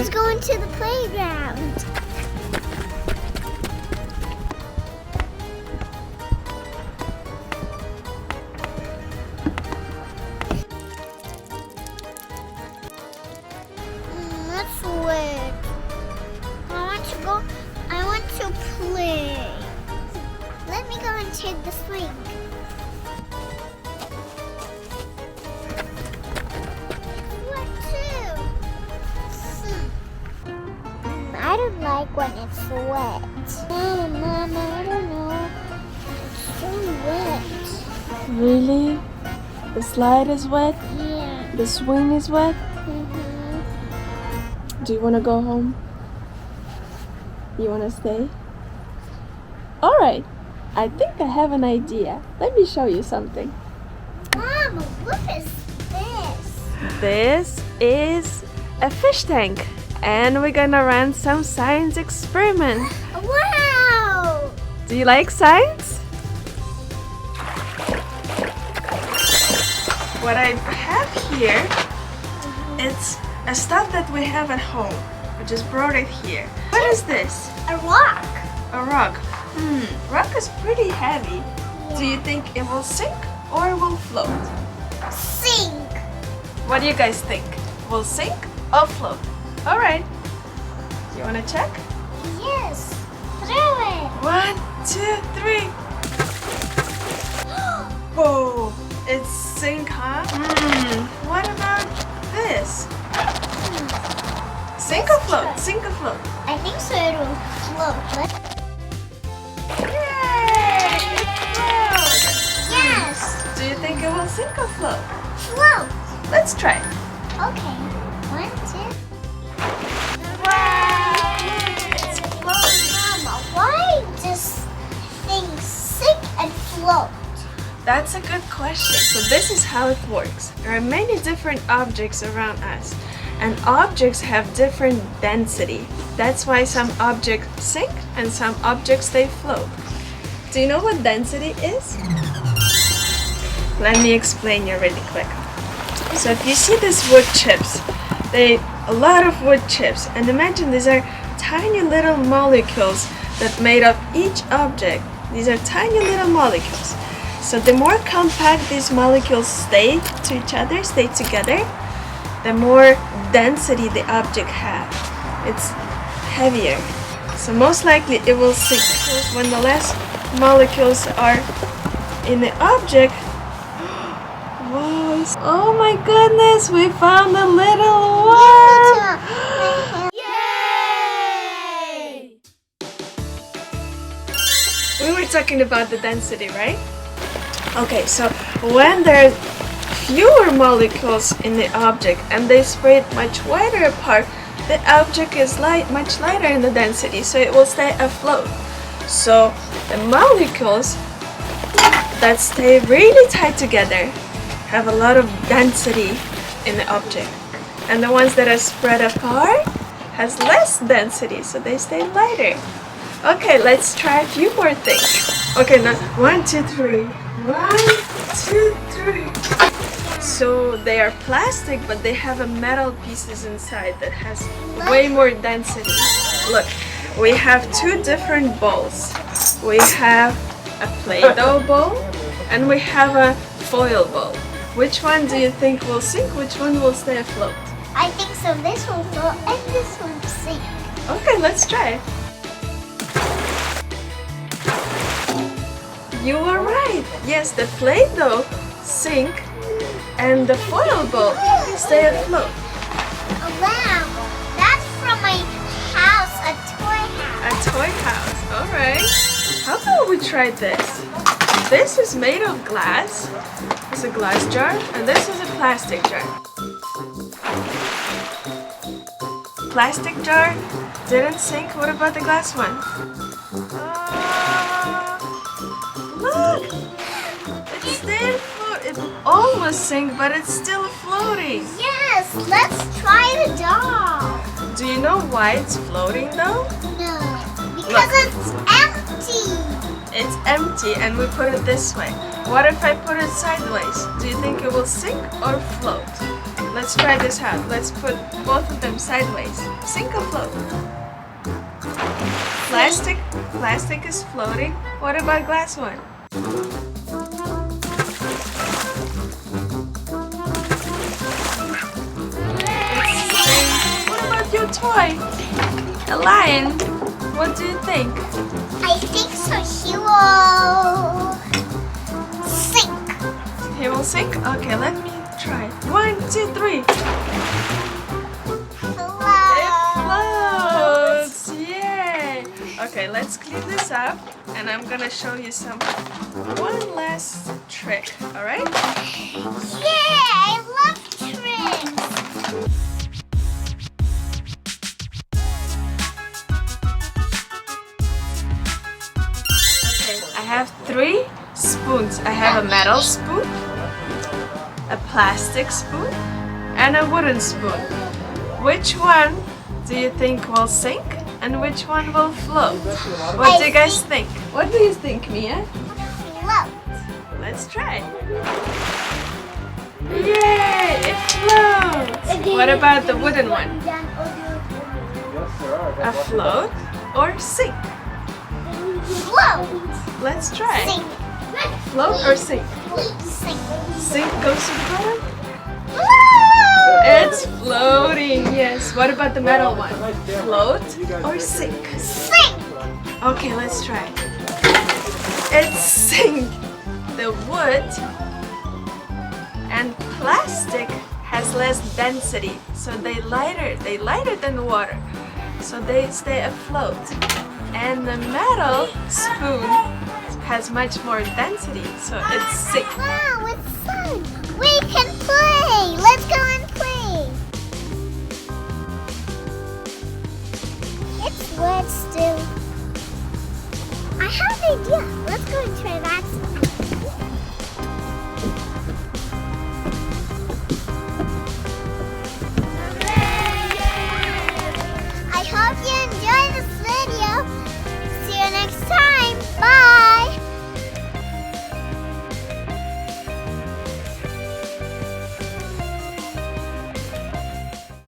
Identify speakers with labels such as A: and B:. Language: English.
A: Let's go into the playground. That's weird. I want to play. Let me go and take the swing. I don't like when it's wet. Oh, Mama, I don't know. It's so wet.
B: Really? The slide is wet?
A: Yeah.
B: The swing is wet? Do you want to go home? You want to stay? Alright, I think I have an idea. Let me show you something.
A: Mom, what is this?
B: This is a fish tank. And we're gonna run some science experiments.
A: Wow!
B: Do you like science? What I have here, it's a stuff that we have at home. I just brought it here. What is this?
A: A rock.
B: A rock. Rock is pretty heavy. Do you think it will sink or it will float?
A: Sink.
B: What do you guys think? Will sink or float? Alright. Do you want to check?
A: Yes. Throw it.
B: 1, 2, 3. Whoa! It's sink, huh? What about this? Sink or float? Sink or float?
A: I think so it will float.
B: Yay! It floats!
A: Yes.
B: Do you think it will sink or float?
A: Float.
B: Let's try.
A: Okay. 1, 2.
B: Wow! It's floating.
A: Mama, why does things sink and float?
B: That's a good question. So this is how it works. There are many different objects around us, and objects have different density. That's why some objects sink and some objects they float. Do you know what density is? Let me explain you really quick. So if you see these wood chips, a lot of wood chips, and imagine these are tiny little molecules that made up each object. These are tiny little molecules. So the more compact these molecules stay to each other, stay together, the more density the object has. It's heavier. So most likely it will sink. When the less molecules are in the object, whoa, oh my goodness, we found a little worm!
A: Yay!
B: We were talking about the density, right? Okay, so when there are fewer molecules in the object and they spread much wider apart, the object is much lighter in the density, so it will stay afloat. So the molecules that stay really tight together have a lot of density in the object, and the ones that are spread apart has less density, so they stay lighter. Okay, let's try a few more things. Okay, now 1, 2, 3. 1, 2, 3. So they are plastic, but they have a metal pieces inside that has way more density. Look, we have two different bowls. We have a Play-Doh bowl and we have a foil bowl. Which one do you think will sink? Which one will stay afloat?
A: I think so. This will float and this will sink.
B: Okay, let's try. You were right. Yes, the Play-Doh sink and the foil bowl stay afloat.
A: Oh, wow. That's from my house, a toy house.
B: A toy house. All right. How about we try this? This is made of glass. It's a glass jar, and this is a plastic jar. Plastic jar didn't sink. What about the glass one? Look! It stayed afloat. It almost sank, but it's still floating.
A: Yes, let's try the doll.
B: Do you know why it's floating though?
A: No, because
B: Look.
A: it's empty.
B: It's empty and we put it this way. What if I put it sideways? Do you think it will sink or float? let's try this out. Let's put both of them sideways. Sink or float? Plastic is floating. What about glass one? What about your toy? A lion. What do you think?
A: I think so. He will sink.
B: He will sink? Okay, let me try. 1, 2, 3. Floats! Yay! Okay, let's clean this up and I'm gonna show you one last trick, alright?
A: Yeah, I love tricks.
B: Okay, I have 3 spoons. I have a metal spoon, a plastic spoon, and a wooden spoon. Which one do you think will sink and which one will float? What do you guys think? What do you think, Mia?
A: Float.
B: Let's try. Yay! It floats! What about the wooden one? A float or sink?
A: Float.
B: Let's try.
A: Sink.
B: Float or sink?
A: Sink.
B: Sink goes to the bottom?
A: Float.
B: It's floating, yes. What about the metal one? Float or sink?
A: Sink.
B: Okay, let's try. It's sink. The wood and plastic has less density, so they lighter than water, so they stay afloat. And the metal spoon has much more density, so it's sink.
A: Wow, it's fun. We can play. Let's go and play. It's wet still. I have an idea. Let's go and try that.